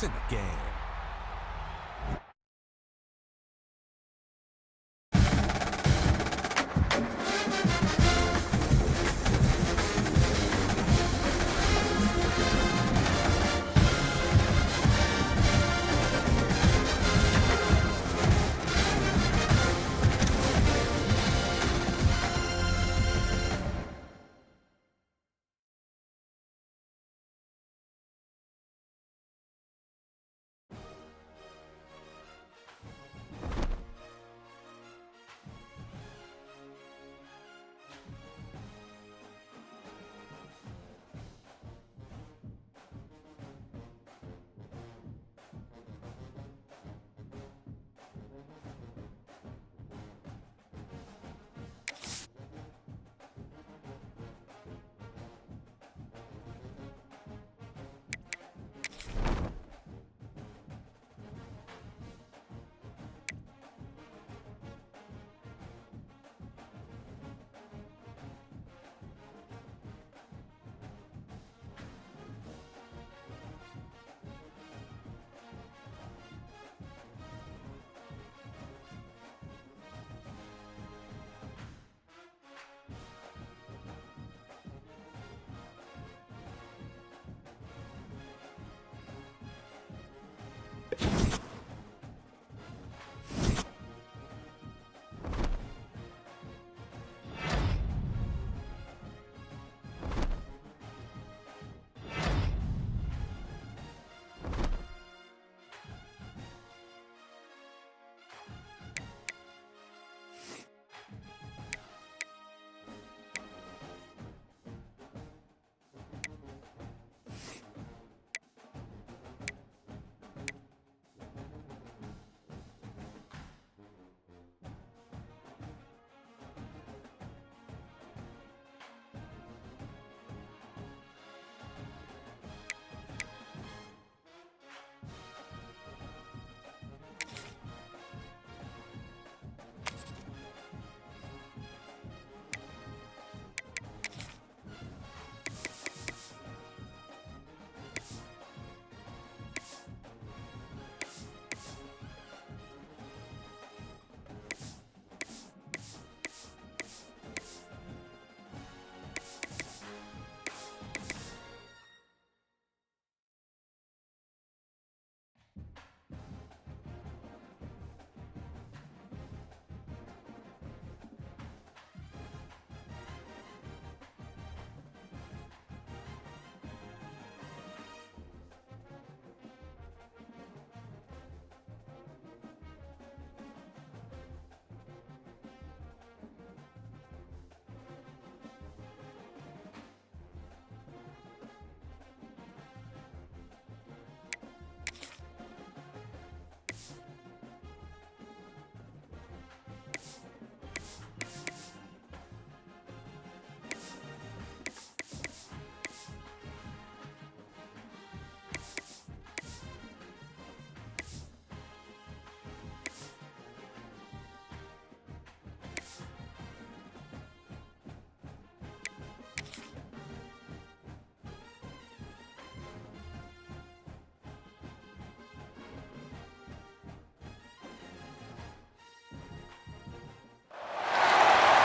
points in the game.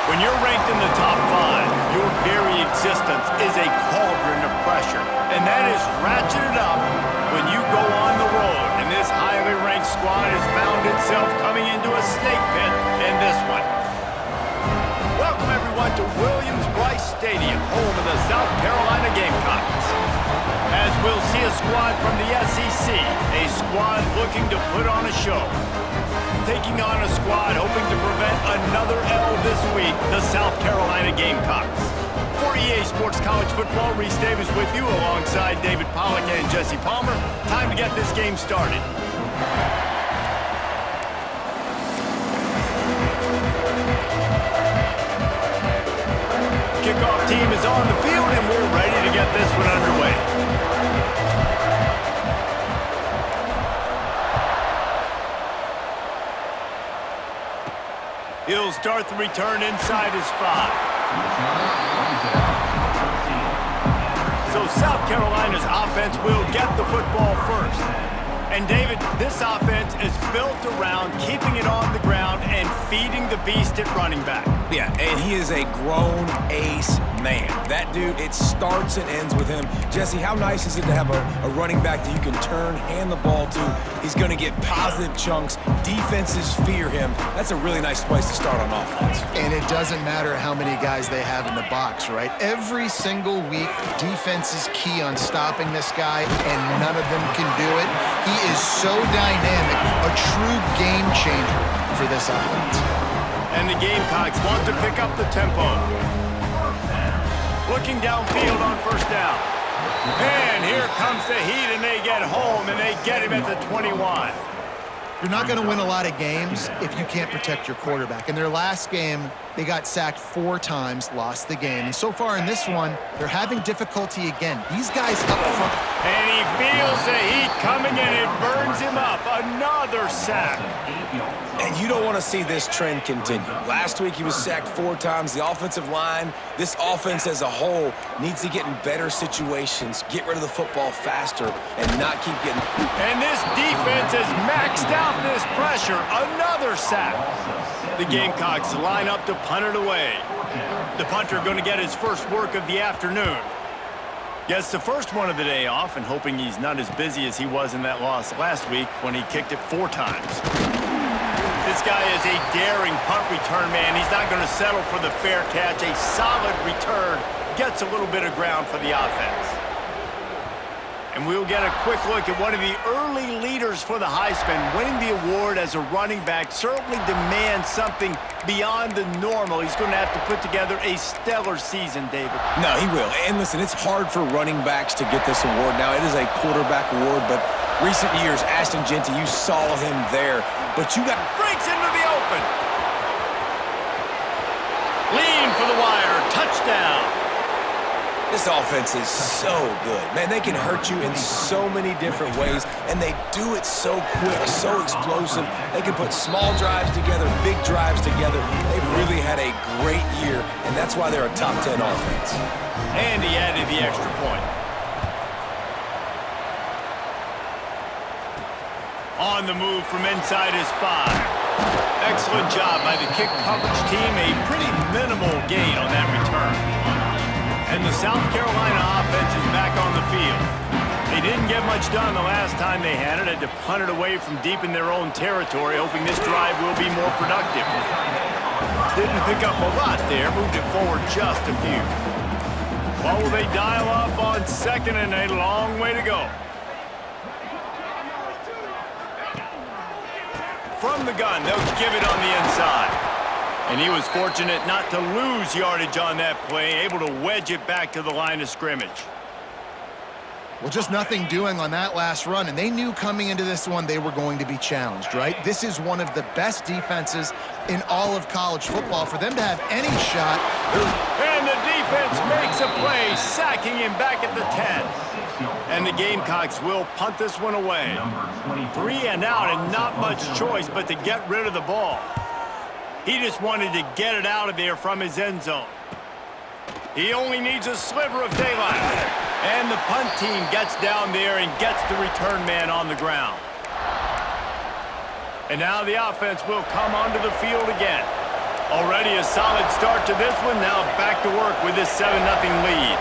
When you're ranked in the top 5, your very existence is a cauldron of pressure. And that is ratcheted up when you go on the road. And this highly ranked squad has found itself coming into a snake pit in this one. Welcome everyone to Williams-Brice Stadium, home of the South Carolina Gamecocks. As we'll see a squad from the SEC, a squad looking to put on a show. Taking on a squad hoping to prevent another L this week, the South Carolina Gamecocks. For EA Sports College Football, Reese Davis with you alongside David Pollack and Jesse Palmer. Time to get this game started. Kickoff team is on the field and we're ready to get this one underway. He'll start the return inside his 5. So South Carolina's offense will get the football first. And, David, this offense is built around keeping it on the ground and feeding the beast at running back. Yeah, and he is a grown ace man. That dude, it starts and ends with him. Jesse, how nice is it to have a running back that you can turn, hand the ball to? He's going to get positive chunks. Defenses fear him. That's a really nice place to start on offense. And it doesn't matter how many guys they have in the box, right? Every single week, defense is key on stopping this guy, and none of them can do it. He is so dynamic, a true game changer for this offense. And the Gamecocks want to pick up the tempo. Looking downfield on first down. And here comes the heat, and they get home, and they get him at the 21. You're not going to win a lot of games if you can't protect your quarterback. In their last game, they got sacked 4 times, lost the game. And so far in this one, they're having difficulty again. These guys up front. And he feels the heat coming, and it burns him up. Another sack. And you don't want to see this trend continue. Last week, he was sacked 4 times. The offensive line, this offense as a whole, needs to get in better situations, get rid of the football faster, and not keep getting... And this defense has maxed out this pressure. Another sack. The Gamecocks line up to punt it away. The punter going to get his first work of the afternoon. Gets the first one of the day off, and hoping he's not as busy as he was in that loss last week when he kicked it 4 times. This guy is a daring punt return man. He's not going to settle for the fair catch. A solid return gets a little bit of ground for the offense. And we'll get a quick look at one of the early leaders for the Heisman. Winning the award as a running back certainly demands something beyond the normal. He's going to have to put together a stellar season, David. No, he will. And listen, it's hard for running backs to get this award. Now, it is a quarterback award, but recent years, Ashton Jeanty, you saw him there. But you got... Breaks into the open. Lean for the wire. Touchdown. This offense is so good. Man, they can hurt you in so many different ways, and they do it so quick, so explosive. They can put small drives together, big drives together. They've really had a great year, and that's why they're a top 10 offense. And he added the extra point. On the move from inside his 5. Excellent job by the kick coverage team. A pretty minimal gain on that return. And the South Carolina offense is back on the field. They didn't get much done the last time they had it. Had to punt it away from deep in their own territory, hoping this drive will be more productive. Didn't pick up a lot there, moved it forward just a few. What will they dial up on second and a long way to go? From the gun, they'll give it on the inside. And he was fortunate not to lose yardage on that play, able to wedge it back to the line of scrimmage. Well, just nothing doing on that last run, and they knew coming into this one they were going to be challenged, right? This is one of the best defenses in all of college football. For them to have any shot... And the defense makes a play, sacking him back at the 10. And the Gamecocks will punt this one away. 3 and out, and not much choice but to get rid of the ball. He just wanted to get it out of there from his end zone. He only needs a sliver of daylight. And the punt team gets down there and gets the return man on the ground. And now the offense will come onto the field again. Already a solid start to this one. Now back to work with this 7-0 lead.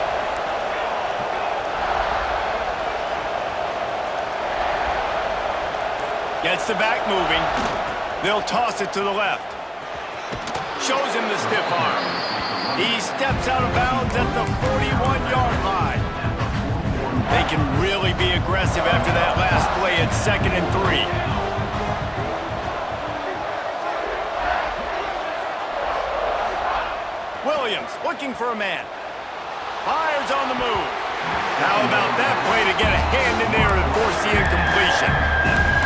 Gets the back moving. They'll toss it to the left. Shows him the stiff arm. He steps out of bounds at the 41-yard line. They can really be aggressive after that last play at 2nd and 3. Williams looking for a man. Fires on the move. How about that play to get a hand in there and force the incompletion?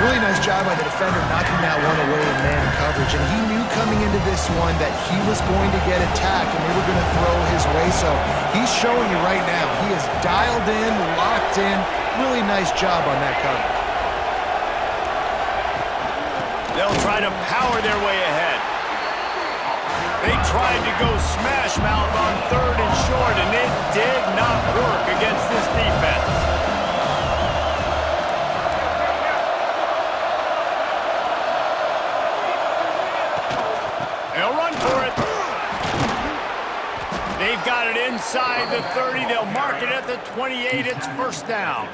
Really nice job by the defender knocking that one away in man coverage. And he knew coming into this one that he was going to get attacked and they were going to throw his way. So he's showing you right now. He is dialed in, locked in. Really nice job on that coverage. They'll try to power their way ahead. They tried to go smash mouth on 3rd and short, and it did not work against this defense. They've got it inside the 30. They'll mark it at the 28. It's first down.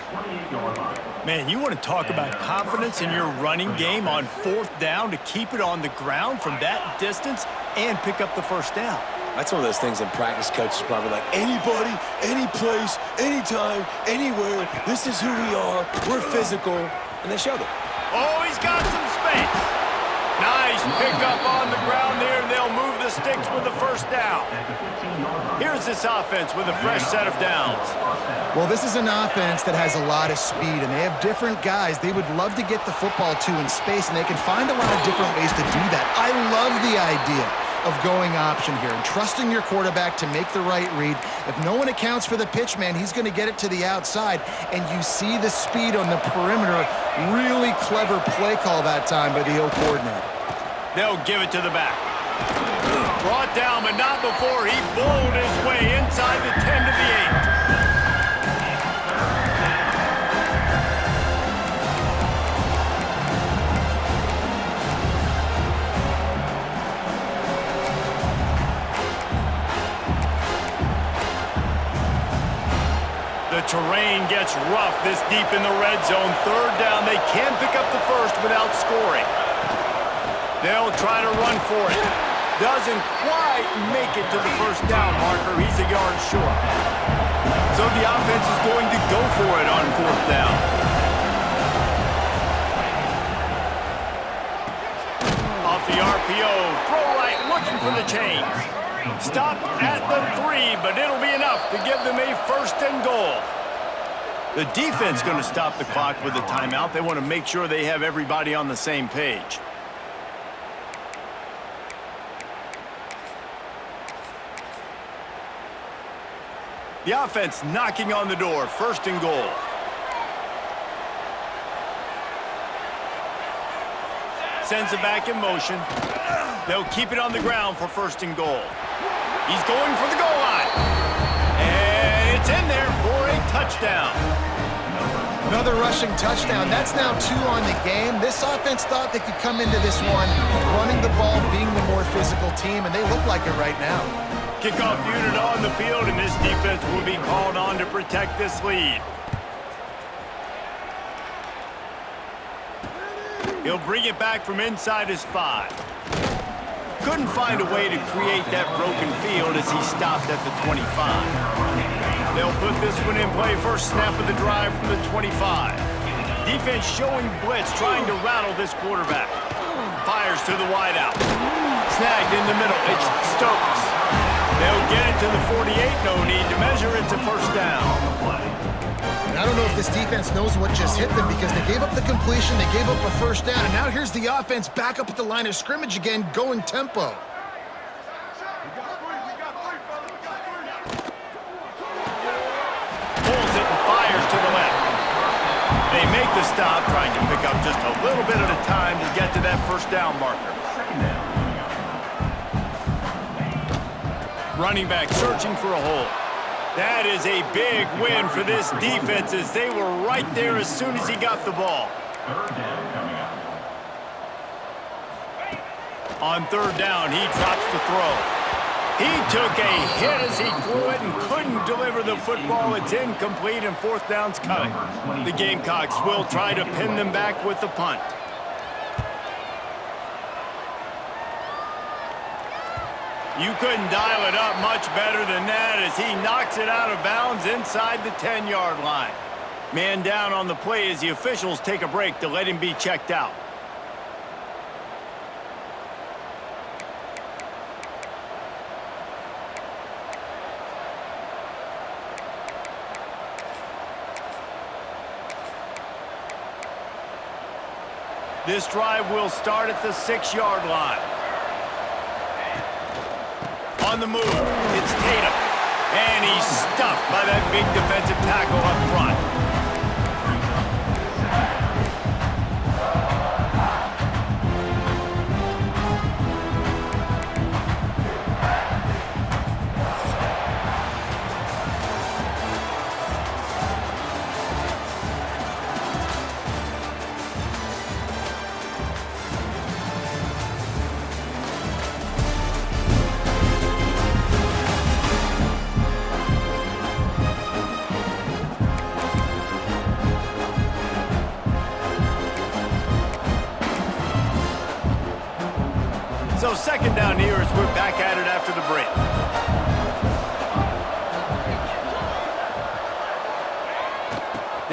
Man, you want to talk about confidence in your running game on fourth down to keep it on the ground from that distance and pick up the first down. That's one of those things in practice coaches probably like, anybody, any place, anytime, anywhere, this is who we are, we're physical, and they showed it. Oh, he's got some space. Nice pickup on the ground there, and they'll move the sticks with the first down. Here's this offense with a fresh set of downs. Well, this is an offense that has a lot of speed, and they have different guys they would love to get the football to in space, and they can find a lot of different ways to do that. I love the idea of going option here and trusting your quarterback to make the right read. If no one accounts for the pitch, man, he's going to get it to the outside, and you see the speed on the perimeter. Really clever play call that time by the O coordinator. They'll give it to the back. Brought down, but not before he bowled his way inside the 10 to the 8. The terrain gets rough this deep in the red zone. Third down, they can pick up the first without scoring. They'll try to run for it. Doesn't quite make it to the first down marker. He's a yard short. So the offense is going to go for it on fourth down. Off the RPO, throw right, looking for the chains. Stop at the 3, but it'll be enough to give them a first and goal. The defense going to stop the clock with a timeout. They want to make sure they have everybody on the same page. The offense knocking on the door, first and goal. Sends it back in motion. They'll keep it on the ground for first and goal. He's going for the goal line. And it's in there for a touchdown. Another rushing touchdown. That's now 2 on the game. This offense thought they could come into this one running the ball, being the more physical team, and they look like it right now. Kickoff unit on the field, and this defense will be called on to protect this lead. He'll bring it back from inside his 5. Couldn't find a way to create that broken field as he stopped at the 25. They'll put this one in play, first snap of the drive from the 25. Defense showing blitz, trying to rattle this quarterback. Fires to the wideout. Snagged in the middle, it's Stokes. They'll get it to the 48, no need to measure, it's a first down. And I don't know if this defense knows what just hit them because they gave up the completion, they gave up a first down, and now here's the offense back up at the line of scrimmage again, going tempo. Pulls it and fires to the left. They make the stop, trying to pick up just a little bit at a time to get to that first down marker. Running back searching for a hole. That is a big win for this defense as they were right there as soon as he got the ball. On third down, he drops the throw. He took a hit as he threw it and couldn't deliver the football. It's incomplete and fourth down's coming. The Gamecocks will try to pin them back with the punt. You couldn't dial it up much better than that as he knocks it out of bounds inside the 10-yard line. Man down on the play as the officials take a break to let him be checked out. This drive will start at the 6-yard line. On the move, it's Tatum. And he's stuffed by that big defensive tackle up front.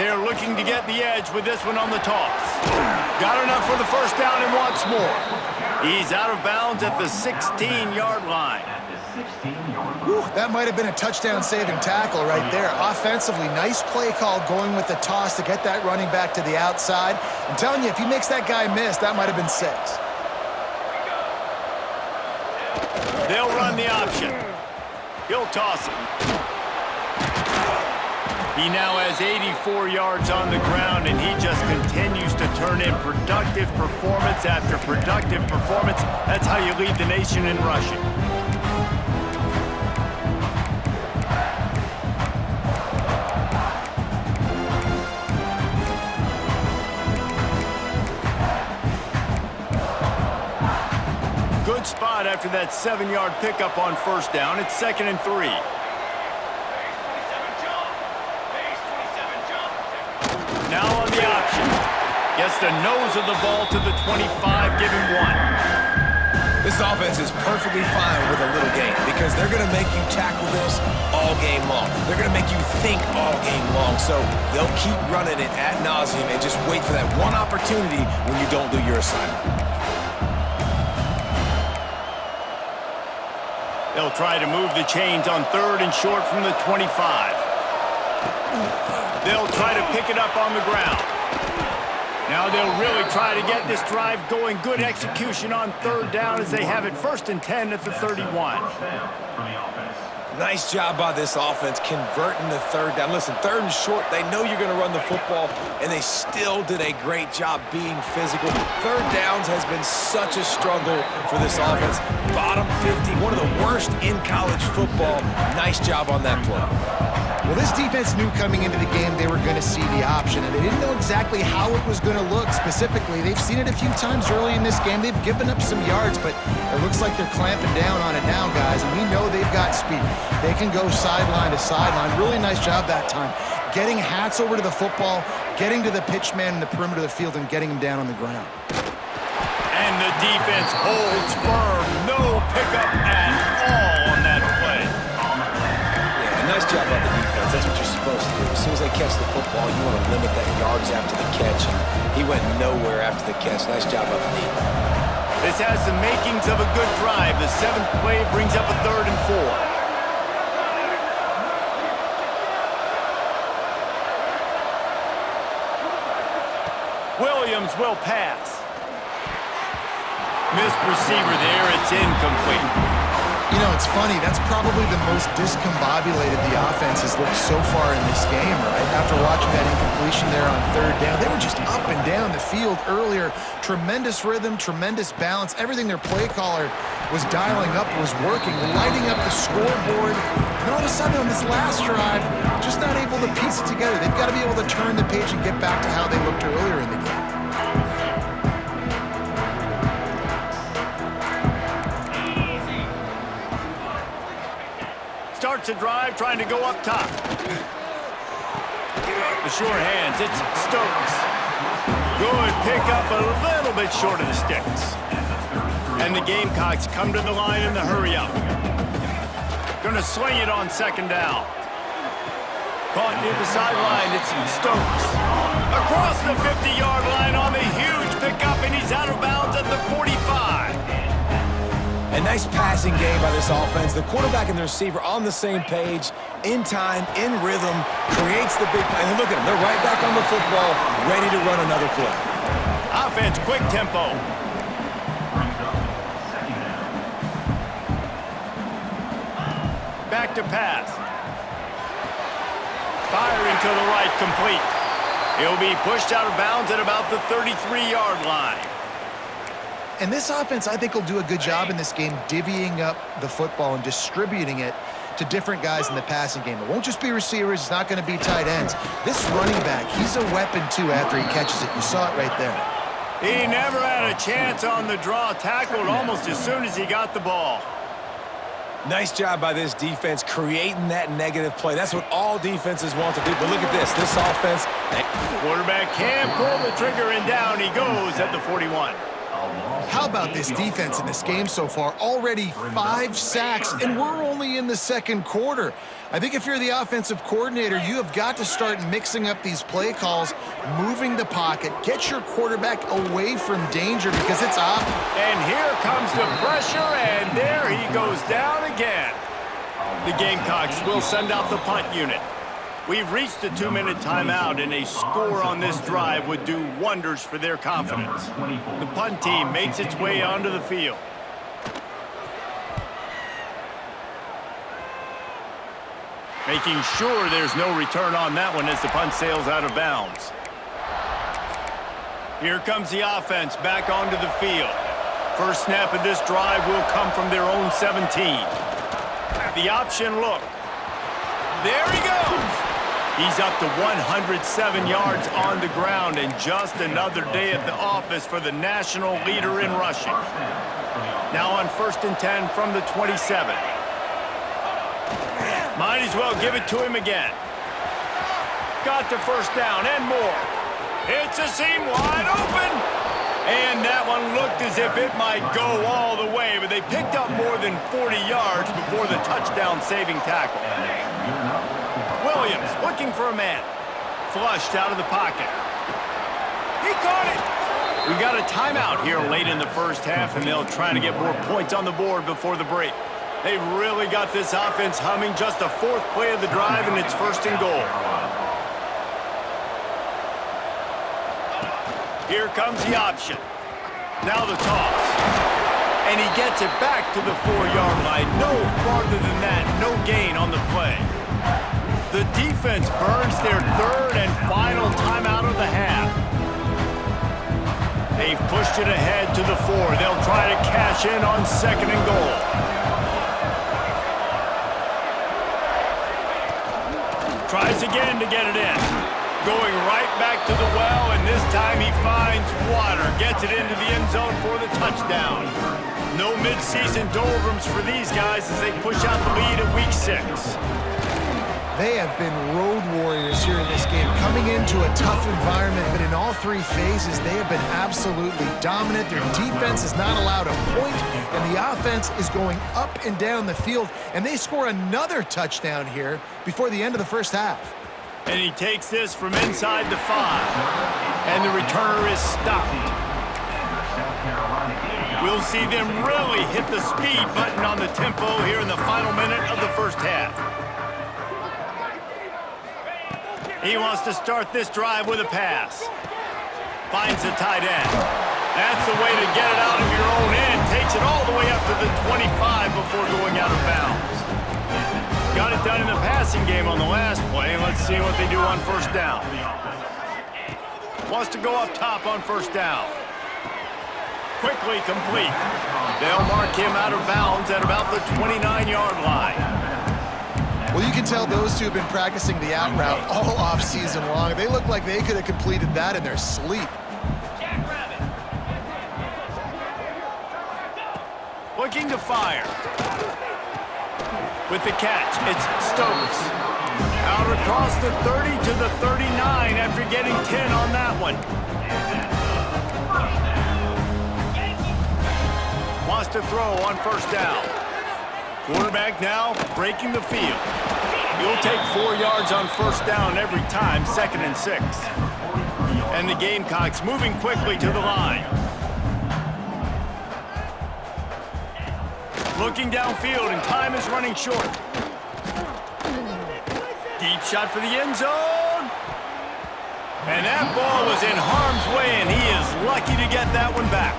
They're looking to get the edge with this one on the toss. Got enough for the first down and wants more. He's out of bounds at the 16-yard line. Whew, that might have been a touchdown-saving tackle right there. Offensively, nice play call going with the toss to get that running back to the outside. I'm telling you, if he makes that guy miss, that might have been 6. They'll run the option. He'll toss it. He now has 84 yards on the ground, and he just continues to turn in productive performance after productive performance. That's how you lead the nation in rushing. Good spot after that 7-yard pickup on first down. It's 2nd and 3. Now on the option. Gets the nose of the ball to the 25, give him 1. This offense is perfectly fine with a little game because they're going to make you tackle this all game long. They're going to make you think all game long. So they'll keep running it ad nauseum and just wait for that one opportunity when you don't do your assignment. They'll try to move the chains on 3rd and short from the 25. They'll try to pick it up on the ground. Now they'll really try to get this drive going. Good execution on 3rd down as they have it 1st and 10 at the 31. Nice job by this offense converting the 3rd down. Listen, 3rd and short, they know you're going to run the football, and they still did a great job being physical. 3rd downs has been such a struggle for this offense. Bottom 50, one of the worst in college football. Nice job on that play. Well, this defense knew coming into the game they were going to see the option, and they didn't know exactly how it was going to look specifically. They've seen it a few times early in this game. They've given up some yards, but it looks like they're clamping down on it now, guys, and we know they've got speed. They can go sideline to sideline. Really nice job that time. Getting Hats over to the football, getting to the pitch man in the perimeter of the field, and getting him down on the ground. And the defense holds firm. No pickup at all on that play. Yeah, nice job by the defense. That's what you're supposed to do. As soon as they catch the football, you want to limit that yards after the catch. And he went nowhere after the catch. Nice job by the D. This has the makings of a good drive. The 7th play brings up a 3rd and 4. Williams will pass. Missed receiver there. It's incomplete. You know, it's funny. That's probably the most discombobulated the offense has looked so far in this game, right? After watching that incompletion there on 3rd down, they were just up and down the field earlier. Tremendous rhythm, tremendous balance. Everything their play caller was dialing up was working, lighting up the scoreboard. And all of a sudden on this last drive, just not able to piece it together. They've got to be able to turn the page and get back to how they looked earlier in the game. Starts a drive, trying to go up top. The sure hands, it's Stokes. Good pickup, a little bit short of the sticks. And the Gamecocks come to the line in the hurry-up. Gonna swing it on 2nd down. Caught near the sideline, it's Stokes. Across the 50-yard line on the huge pickup, and he's out of bounds at the 45. A nice passing game by this offense. The quarterback and the receiver on the same page, in time, in rhythm, creates the big play. And look at them, they're right back on the football, ready to run another play. Offense, quick tempo. Back to pass. Firing to the right, complete. He'll be pushed out of bounds at about the 33-yard line. And this offense, I think, will do a good job in this game divvying up the football and distributing it to different guys in the passing game. It won't just be receivers. It's not going to be tight ends. This running back, he's a weapon, too, after he catches it. You saw it right there. He never had a chance on the draw. Tackled almost as soon as he got the ball. Nice job by this defense creating that negative play. That's what all defenses want to do. But look at this. This offense. Quarterback can't pull the trigger, and down he goes at the 41. How about this defense in this game so far? Already 5 sacks, and we're only in the second quarter. I think if you're the offensive coordinator, you have got to start mixing up these play calls, moving the pocket, get your quarterback away from danger because it's up. And here comes the pressure, and there he goes down again. The Gamecocks will send out the punt unit. We've reached the 2-minute timeout, and a score on this drive would do wonders for their confidence. The punt team makes its way onto the field. Making sure there's no return on that one as the punt sails out of bounds. Here comes the offense back onto the field. First snap of this drive will come from their own 17. The option look. There he goes! He's up to 107 yards on the ground, and just another day at the office for the national leader in rushing. Now on 1st and 10 from the 27. Might as well give it to him again. Got the first down and more. It's a seam wide open. And that one looked as if it might go all the way, but they picked up more than 40 yards before the touchdown-saving tackle. Williams looking for a man. Flushed out of the pocket. He caught it. We got a timeout here late in the first half, and they'll try to get more points on the board before the break. They've really got this offense humming. Just the 4th play of the drive, and it's 1st and goal. Here comes the option. Now the toss. And he gets it back to the 4-yard line. No farther than that. No gain on the play. The defense burns their 3rd and final timeout of the half. They've pushed it ahead to the 4. They'll try to cash in on 2nd and goal. Tries again to get it in. Going right back to the well, and this time he finds water. Gets it into the end zone for the touchdown. No midseason doldrums for these guys as they push out the lead in Week 6. They have been road warriors here in this game, coming into a tough environment, but in all 3 phases, they have been absolutely dominant. Their defense is not allowed a point, and the offense is going up and down the field, and they score another touchdown here before the end of the first half. And he takes this from inside the 5, and the returner is stopped. We'll see them really hit the speed button on the tempo here in the final minute of the first half. He wants to start this drive with a pass. Finds the tight end. That's the way to get it out of your own end. Takes it all the way up to the 25 before going out of bounds. Got it done in the passing game on the last play. Let's see what they do on 1st down. Wants to go up top on 1st down. Quickly complete. They'll mark him out of bounds at about the 29-yard line. Well, you can tell those two have been practicing the out route all off-season long. They look like they could have completed that in their sleep. Looking to fire. With the catch, it's Stokes. Out across the 30 to the 39 after getting 10 on that one. Wants to throw on 1st down. Quarterback now breaking the field. He'll take 4 yards on 1st down every time, 2nd and 6. And the Gamecocks moving quickly to the line. Looking downfield, and time is running short. Deep shot for the end zone. And that ball was in harm's way, and he is lucky to get that one back.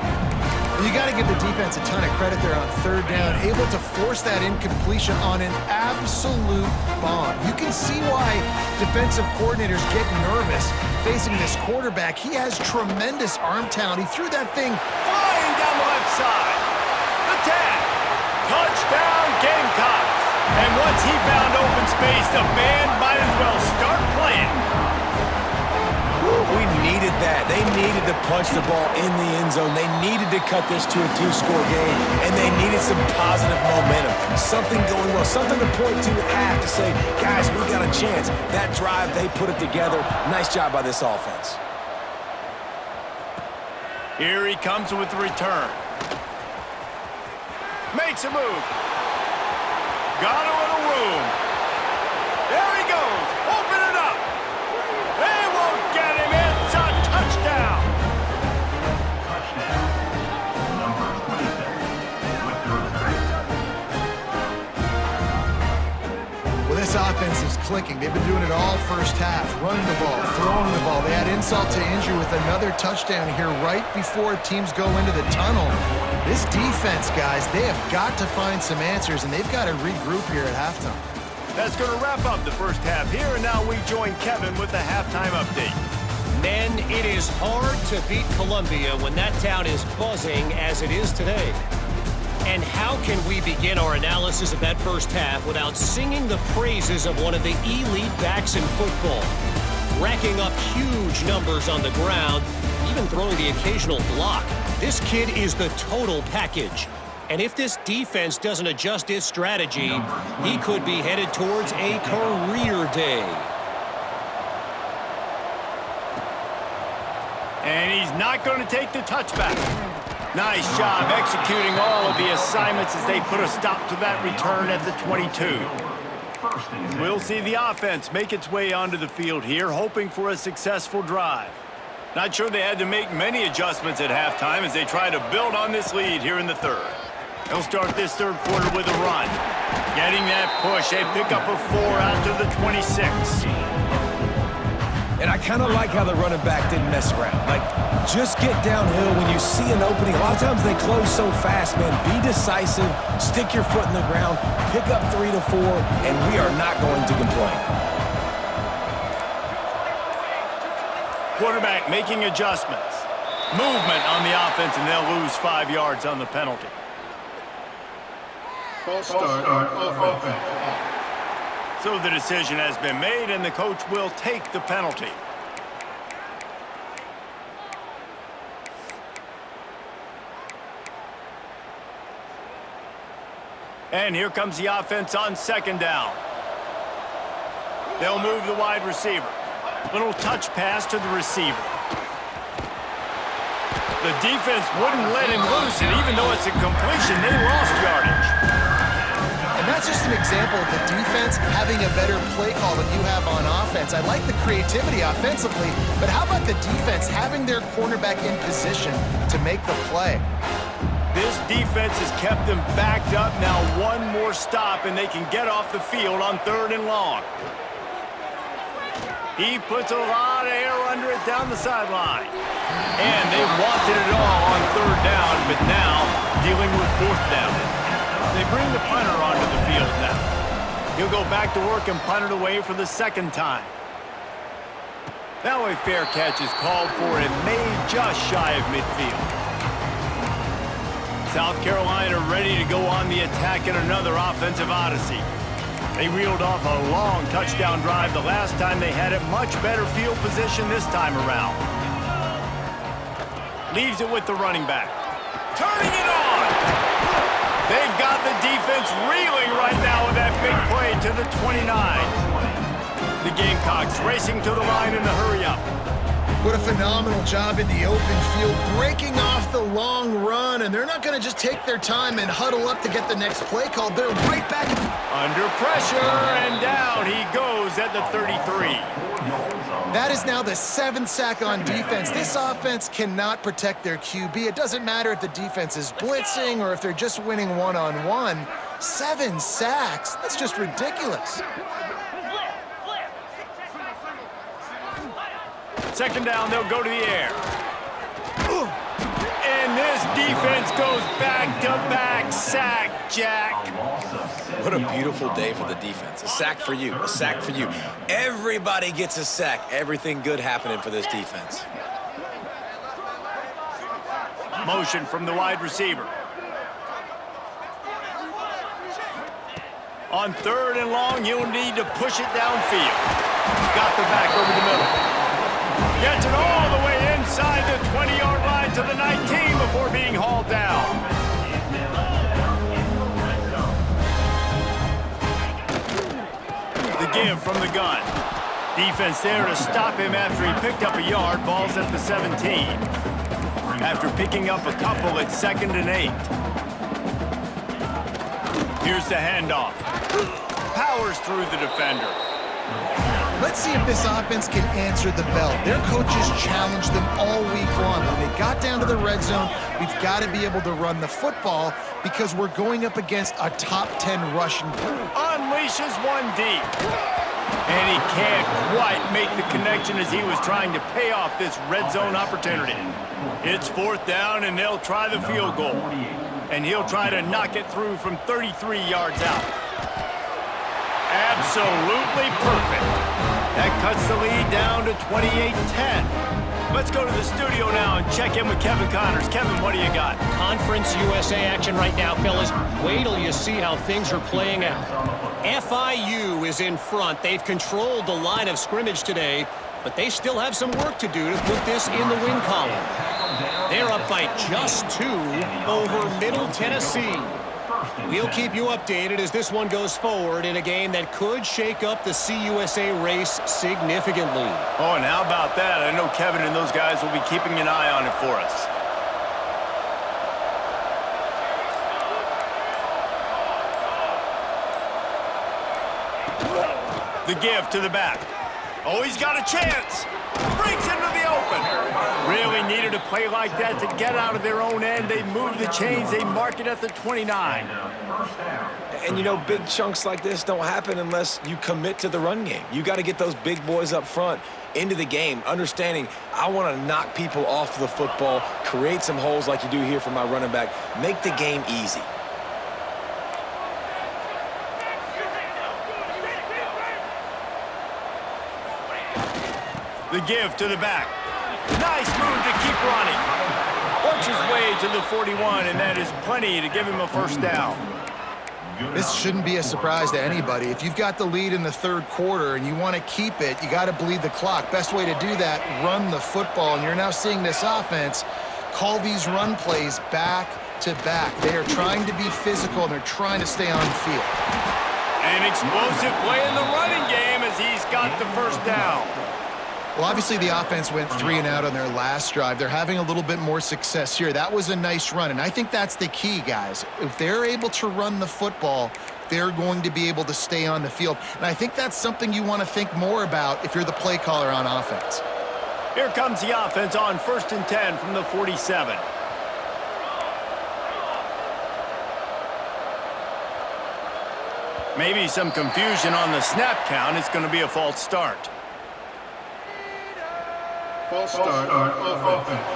You got to give the defense a ton of credit there on 3rd down, able to force that incompletion on an absolute bomb. You can see why defensive coordinators get nervous facing this quarterback. He has tremendous arm talent. He threw that thing flying down the left side. The tag. Touchdown Gamecocks. And once he found open space, the band might as well start playing. We needed that. They needed to punch the ball in the end zone. They needed to cut this to a 2-score game, and they needed some positive momentum. Something going well, something to point to at half to say, guys, we got a chance. That drive, they put it together. Nice job by this offense. Here he comes with the return. Makes a move. Got a little room. There he goes. Open it up. They won't get him. It's a touchdown. Well, this offense is clicking. They've been doing it all first half, running the ball, throwing the ball. They had insult to injury with another touchdown here right before teams go into the tunnel. This defense, guys, they have got to find some answers, and they've got to regroup here at halftime. That's going to wrap up the first half here, and now we join Kevin with the halftime update. Men, it is hard to beat Columbia when that town is buzzing as it is today. And how can we begin our analysis of that first half without singing the praises of one of the elite backs in football? Racking up huge numbers on the ground, even throwing the occasional block. This kid is the total package. And if this defense doesn't adjust its strategy, he could be headed towards a career day. And he's not going to take the touchback. Nice job executing all of the assignments as they put a stop to that return at the 22. We'll see the offense make its way onto the field here, hoping for a successful drive. Not sure they had to make many adjustments at halftime as they try to build on this lead here in the third. They'll start this third quarter with a run. Getting that push, a pickup of 4 out to the 26. And I kind of like how the running back didn't mess around. Like, just get downhill when you see an opening. A lot of times they close so fast, man. Be decisive, stick your foot in the ground, pick up 3 to 4, and we are not going to complain. Quarterback making adjustments. Movement on the offense, and they'll lose 5 yards on the penalty. False start of offense. So the decision has been made, and the coach will take the penalty. And here comes the offense on second down. They'll move the wide receiver. Little touch pass to the receiver. The defense wouldn't let him loose, and even though it's a completion, they lost yardage. And that's just an example of the defense having a better play call than you have on offense. I like the creativity offensively, but how about the defense having their cornerback in position to make the play? This defense has kept them backed up. Now one more stop, and they can get off the field on 3rd and long. He puts a lot of air under it down the sideline. And they wanted it all on 3rd down, but now dealing with 4th down. They bring the punter onto the field now. He'll go back to work and punt it away for the 2nd time. Now a fair catch is called for and made just shy of midfield. South Carolina ready to go on the attack in another offensive odyssey. They reeled off a long touchdown drive the last time they had it. Much better field position this time around. Leaves it with the running back. Turning it on! They've got the defense reeling right now with that big play to the 29. The Gamecocks racing to the line in a hurry-up. What a phenomenal job in the open field, breaking off the long run, and they're not going to just take their time and huddle up to get the next play called. They're right back. Under pressure, and down he goes at the 33. That is now the 7th sack on defense. This offense cannot protect their QB. It doesn't matter if the defense is blitzing or if they're just winning one-on-one. 7 sacks, that's just ridiculous. 2nd down, they'll go to the air. And this defense goes back-to-back sack, Jack. What a beautiful day for the defense. A sack for you, a sack for you. Everybody gets a sack. Everything good happening for this defense. Motion from the wide receiver. On 3rd and long, you'll need to push it downfield. Got the back over the middle. Gets it all the way inside the 20-yard line to the 19 before being hauled down. The give from the gun. Defense there to stop him after he picked up a yard. Ball's at the 17. after picking up a couple at 2nd and 8. Here's the handoff. Powers through the defender. Let's see if this offense can answer the bell. Their coaches challenged them all week long. When they got down to the red zone, we've got to be able to run the football because we're going up against a top 10 rushing. Unleashes one deep. And he can't quite make the connection as he was trying to pay off this red zone opportunity. It's 4th down, and they'll try the field goal. And he'll try to knock it through from 33 yards out. Absolutely perfect. That cuts the lead down to 28-10. Let's go to the studio now and check in with Kevin Connors. Kevin, what do you got? Conference USA action right now, fellas. Wait till you see how things are playing out. FIU is in front. They've controlled the line of scrimmage today, but they still have some work to do to put this in the win column. They're up by just 2 over Middle Tennessee. We'll keep you updated as this one goes forward in a game that could shake up the CUSA race significantly. Oh, and how about that? I know Kevin and those guys will be keeping an eye on it for us. The give to the back. Oh, he's got a chance. Breaks into the open. Really needed a play like that to get out of their own end. They move the chains. They mark it at the 29. And, you know, big chunks like this don't happen unless you commit to the run game. You got to get those big boys up front into the game, understanding I want to knock people off the football, create some holes like you do here for my running back, make the game easy. The give to the back. Nice move to keep running. Works his way to the 41, and that is plenty to give him a first down. This shouldn't be a surprise to anybody. If you've got the lead in the 3rd quarter and you want to keep it, you got to bleed the clock. Best way to do that, run the football. And you're now seeing this offense call these run plays back to back. They are trying to be physical, and they're trying to stay on the field. An explosive play in the running game as he's got the first down. Well, obviously the offense went 3 and out on their last drive. They're having a little bit more success here. That was a nice run, and I think that's the key, guys. If they're able to run the football, they're going to be able to stay on the field. And I think that's something you want to think more about if you're the play caller on offense. Here comes the offense on 1st and 10 from the 47. Maybe some confusion on the snap count. It's going to be a false start. False start on offense.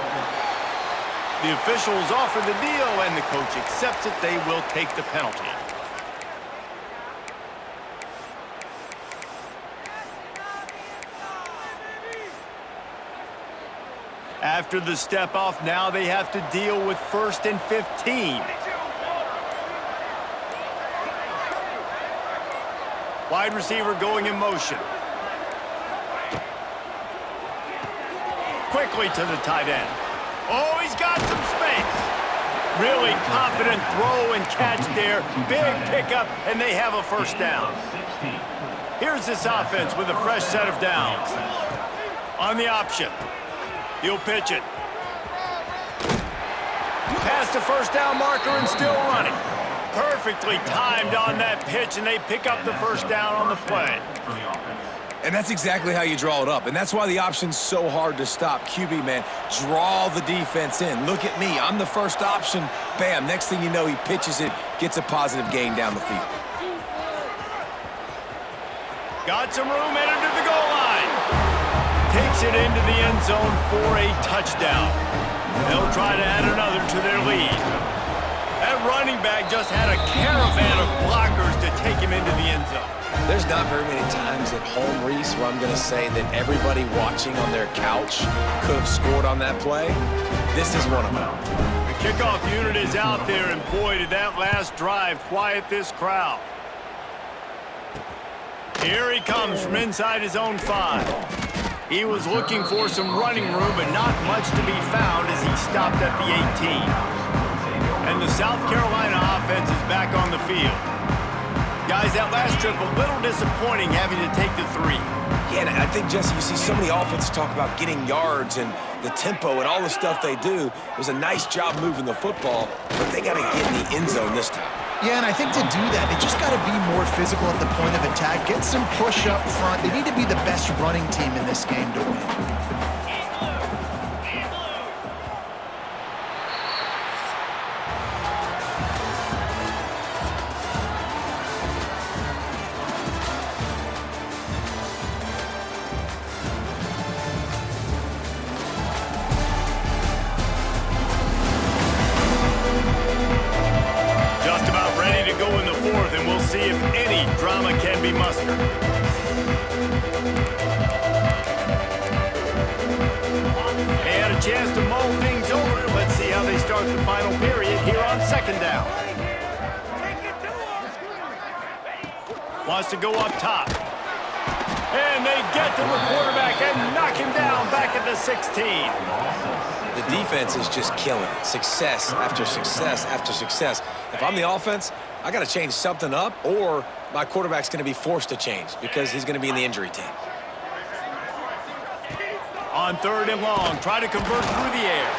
The officials offer the deal, and the coach accepts it. They will take the penalty. After the step off, now they have to deal with 1st and 15. Wide receiver going in motion. Quickly to the tight end. Oh, he's got some space. Really confident throw and catch there. Big pickup, and they have a first down. Here's this offense with a fresh set of downs. On the option. He'll pitch it. Past the first down marker and still running. Perfectly timed on that pitch, and they pick up the first down on the play. And that's exactly how you draw it up. And that's why the option's so hard to stop. QB, man, draw the defense in. Look at me. I'm the first option. Bam. Next thing you know, he pitches it, gets a positive gain down the field. Got some room headed to the goal line. Takes it into the end zone for a touchdown. They'll try to add another to their lead. That running back just had a caravan of blockers to take him into the end zone. There's not very many times at home, Reese, where I'm going to say that everybody watching on their couch could have scored on that play. This is one of them. The kickoff unit is out there, and boy, did that last drive quiet this crowd. Here he comes from inside his own 5. He was looking for some running room, but not much to be found as he stopped at the 18. And the South Carolina offense is back on the field. Guys, that last trip, a little disappointing having to take the 3. Yeah, and I think, Jesse, you see so many offenses talk about getting yards and the tempo and all the stuff they do. It was a nice job moving the football, but they got to get in the end zone this time. Yeah, and I think to do that, they just got to be more physical at the point of attack, get some push up front. They need to be the best running team in this game to win. See if any drama can be mustered. They had a chance to mull things over. Let's see how they start the final period here on 2nd down. Wants to go up top. And they get to the quarterback and knock him down back at the 16. The defense is just killing it. Success after success after success. If I'm the offense, I got to change something up, or my quarterback's going to be forced to change because he's going to be in the injury team. On 3rd and long, try to convert through the air.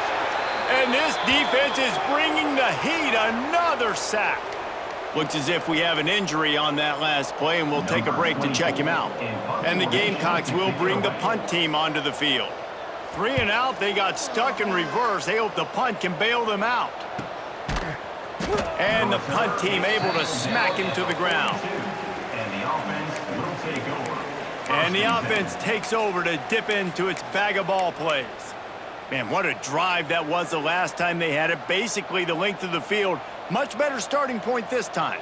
And this defense is bringing the heat. Another sack. Looks as if we have an injury on that last play, and we'll take a break to check him out. And the Gamecocks will bring the punt team onto the field. 3 and out, they got stuck in reverse. They hope the punt can bail them out. And the punt team able to smack him to the ground. And the offense takes over to dip into its bag of ball plays. Man, what a drive that was the last time they had it. Basically the length of the field. Much better starting point this time.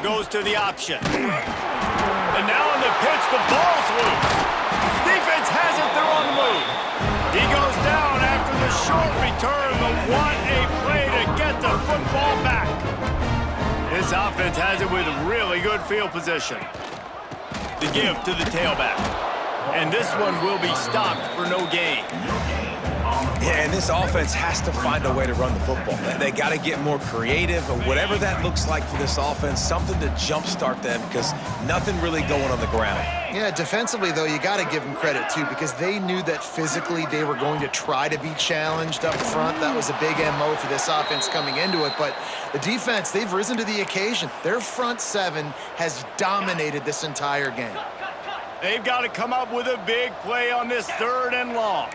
Goes to the option. And now on the pitch, the ball's loose. Defense has it, they're on the move. He goes down after the short return, but what a play to get the football back. This offense has it with really good field position. The give to the tailback. And this one will be stopped for no gain. Yeah, and this offense has to find a way to run the football. They got to get more creative, or whatever that looks like for this offense, something to jumpstart them, because nothing really going on the ground. Yeah, defensively, though, you got to give them credit, too, because they knew that physically they were going to try to be challenged up front. That was a big MO for this offense coming into it. But the defense, they've risen to the occasion. Their front 7 has dominated this entire game. They've got to come up with a big play on this 3rd and long.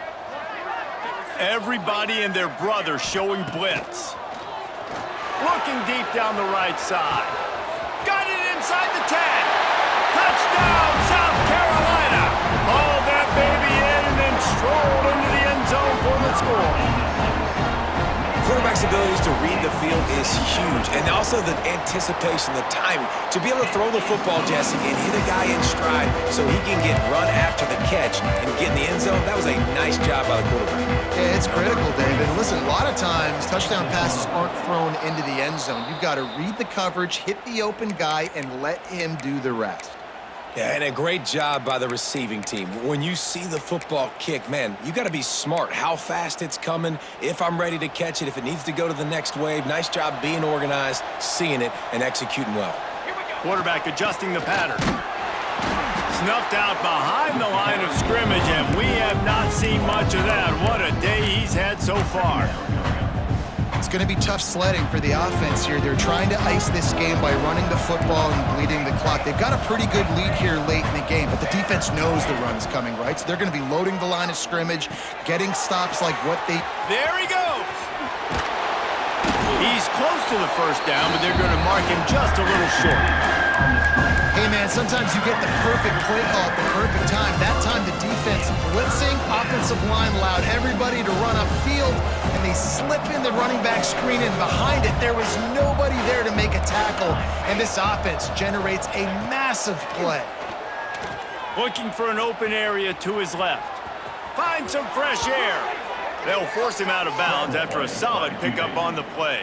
Everybody and their brother showing blitz. Looking deep down the right side. Got it inside the 10. Touchdown, South Carolina. Hauled that baby in and then strolled into the end zone for the score. Quarterback's abilities to read the field is huge, and also the anticipation, the timing. To be able to throw the football, Jesse, and hit a guy in stride so he can get run after the catch and get in the end zone, that was a nice job by the quarterback. Yeah, it's critical, David. Listen, a lot of times, touchdown passes aren't thrown into the end zone. You've got to read the coverage, hit the open guy, and let him do the rest. Yeah, and a great job by the receiving team. When you see the football kick, man, you got to be smart how fast it's coming, if I'm ready to catch it, if it needs to go to the next wave. Nice job being organized, seeing it, and executing well. Quarterback adjusting the pattern. Snuffed out behind the line of scrimmage, and we have not seen much of that. What a day he's had so far. It's going to be tough sledding for the offense here. They're trying to ice this game by running the football and bleeding the clock. They've got a pretty good lead here late in the game, but the defense knows the run's coming, right? So they're going to be loading the line of scrimmage, getting stops like what they... There he goes! He's close to the first down, but they're going to mark him just a little short. Hey, man, sometimes you get the perfect play call at the perfect time. That time the defense blitzing, offensive line allowed everybody to run upfield, and they slip in the running back screen, and behind it, there was nobody there to make a tackle, and this offense generates a massive play. Looking for an open area to his left. Find some fresh air. They'll force him out of bounds after a solid pickup on the play.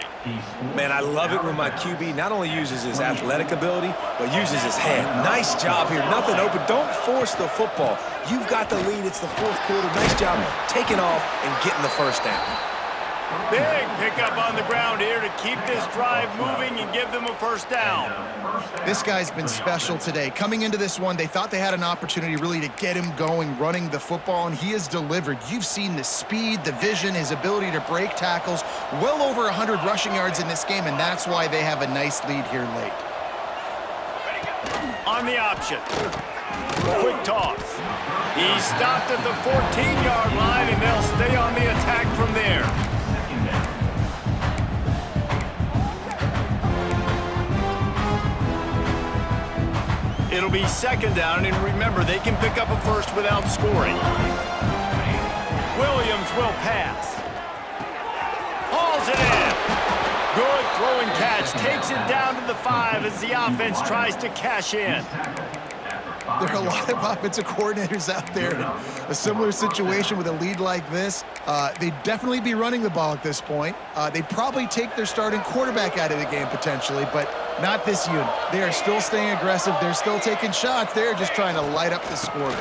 Man, I love it when my QB not only uses his athletic ability, but uses his head. Nice job here. Nothing open. Don't force the football. You've got the lead. It's the fourth quarter. Nice job taking off and getting the first down. Big pickup on the ground here to keep this drive moving and give them a first down. This guy's been special today. Coming into this one, they thought they had an opportunity really to get him going, running the football, and he has delivered. You've seen the speed, the vision, his ability to break tackles, well over 100 rushing yards in this game, and that's why they have a nice lead here late. On the option. Quick toss. He stopped at the 14-yard line, and they'll stay on the attack from there. It'll be second down, and remember, they can pick up a first without scoring. Williams will pass. Hauls it in. Good throwing catch. Takes it down to the 5 as the offense tries to cash in. There are a lot of offensive coordinators out there in a similar situation with a lead like this. They'd definitely be running the ball at this point. They'd probably take their starting quarterback out of the game potentially, but not this unit. They are still staying aggressive. They're still taking shots. They're just trying to light up the scoreboard.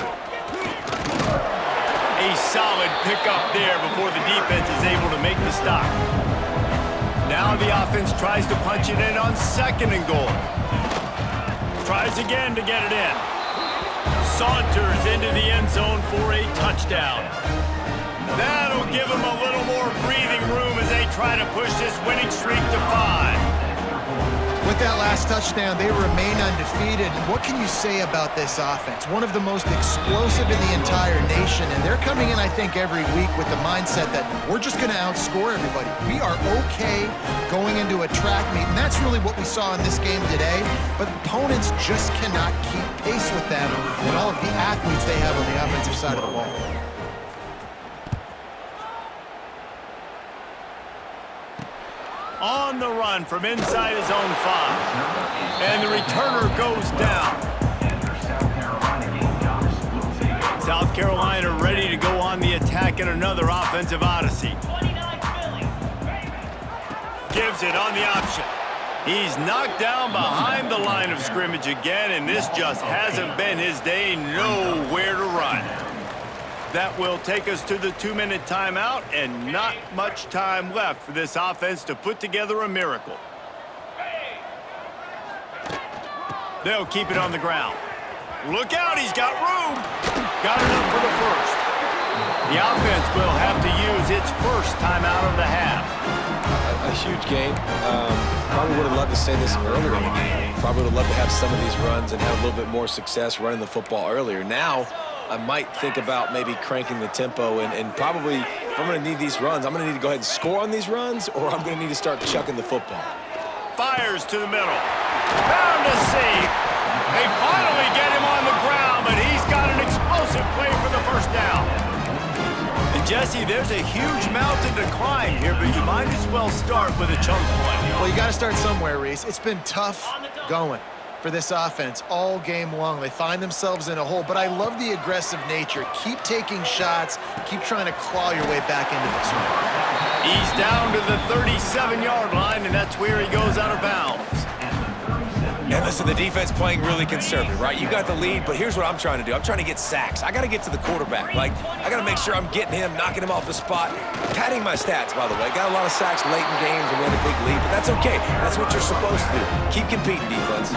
A solid pickup there before the defense is able to make the stop. Now the offense tries to punch it in on second and goal. Tries again to get it in. Saunters into the end zone for a touchdown. That'll give them a little more breathing room as they try to push this winning streak to 5. With that last touchdown, they remain undefeated. And what can you say about this offense? One of the most explosive in the entire nation, and they're coming in, I think, every week with the mindset that we're just going to outscore everybody. We are okay going into a track meet, and that's really what we saw in this game today. But opponents just cannot keep pace with them and all of the athletes they have on the offensive side of the ball. On the run from inside his own 5. And the returner goes down. South Carolina ready to go on the attack in another offensive odyssey. Gives it on the option. He's knocked down behind the line of scrimmage again, and this just hasn't been his day. Nowhere to run. That will take us to the 2-minute timeout, and not much time left for this offense to put together a miracle. They'll keep it on the ground. Look out, he's got room. Got enough for the first. The offense will have to use its first timeout of the half. A huge game. Probably would have loved to say this earlier in the game. Probably would have loved to have some of these runs and have a little bit more success running the football earlier. Now, I might think about maybe cranking the tempo and probably, if I'm going to need these runs, I'm going to need to go ahead and score on these runs, or I'm going to need to start chucking the football. Fires to the middle. Found a seam. They finally get him on the ground, but he's got an explosive play for the first down. And Jesse, there's a huge mountain to climb here, but you might as well start with a chunk play. Well, you got to start somewhere, Reese. It's been tough going for this offense all game long. They find themselves in a hole, but I love the aggressive nature. Keep taking shots. Keep trying to claw your way back into this one. He's down to the 37-yard line, and that's where he goes out of bounds. And listen, the defense playing really conservative, right? You got the lead, but here's what I'm trying to do. I'm trying to get sacks. I got to get to the quarterback. Like, I got to make sure I'm getting him, knocking him off the spot. Padding my stats, by the way. Got a lot of sacks late in games and we had a big lead, but that's okay. That's what you're supposed to do. Keep competing, defense.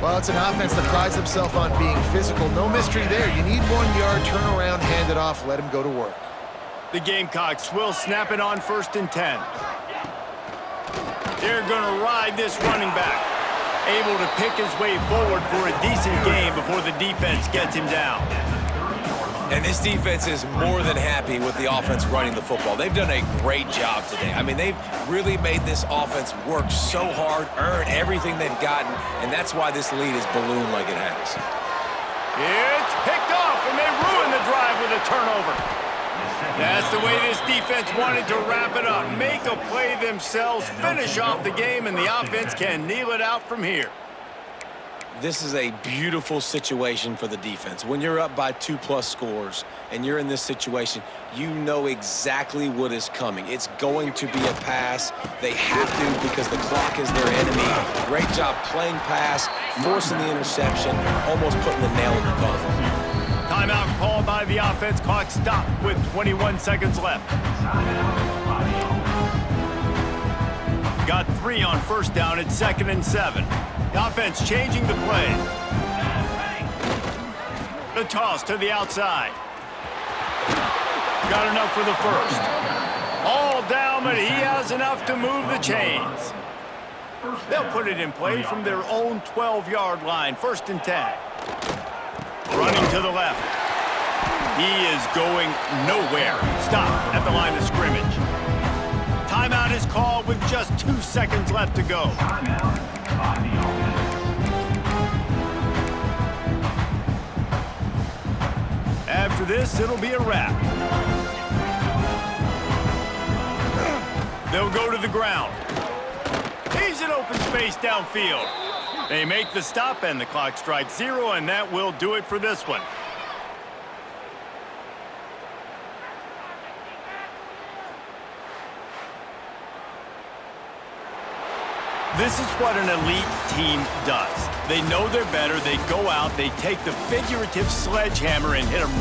Well, it's an offense that prides itself on being physical. No mystery there. You need 1 yard, turn around, hand it off, let him go to work. The Gamecocks will snap it on 1st and 10. They're going to ride this running back. Able to pick his way forward for a decent game before the defense gets him down. And this defense is more than happy with the offense running the football. They've done a great job today. I mean, they've really made this offense work so hard, earn everything they've gotten, and that's why this lead is ballooned like it has. It's picked off, and they ruin the drive with a turnover. That's the way this defense wanted to wrap it up. Make a play themselves, finish off the game, and the offense can kneel it out from here. This is a beautiful situation for the defense. When you're up by 2+ scores and you're in this situation, you know exactly what is coming. It's going to be a pass. They have to because the clock is their enemy. Great job playing pass, forcing the interception, almost putting the nail in the coffin. Timeout called by the offense. Clock stopped with 21 seconds left. Got 3 on first down at 2nd and 7. The offense changing the play. The toss to the outside. Got enough for the first. All down, but he has enough to move the chains. They'll put it in play from their own 12-yard line. 1st and 10. Running to the left. He is going nowhere. Stop at the line of scrimmage. Timeout is called with just 2 seconds left to go. After this, it'll be a wrap. They'll go to the ground. He's in open space downfield. They make the stop, and the clock strikes 0, and that will do it for this one. This is what an elite team does. They know they're better. They go out, they take the figurative sledgehammer and hit them